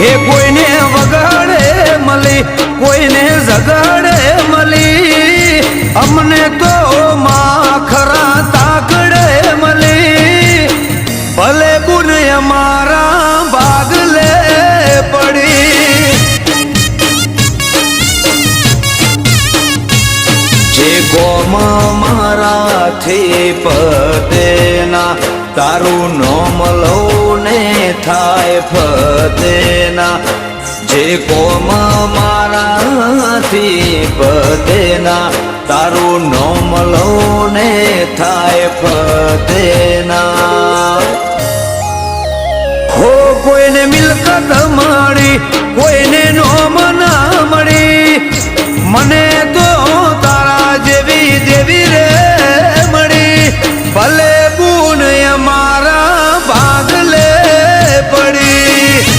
હે કોઈને વગાડે મળી કોઈને ઝઘડે મળી અમને તો માખરા તાકડે મળી ભલે ગુણ અમારા ભાગલે પડી જે ગોમ મારાથી પદેના તારું નોમ લઉં ને થાય ફતેના જે કોમ મારાથી પદેના તારું નોમ લઉં ને થાય ફતેના હો કોઈને મિલકત મળી કોઈ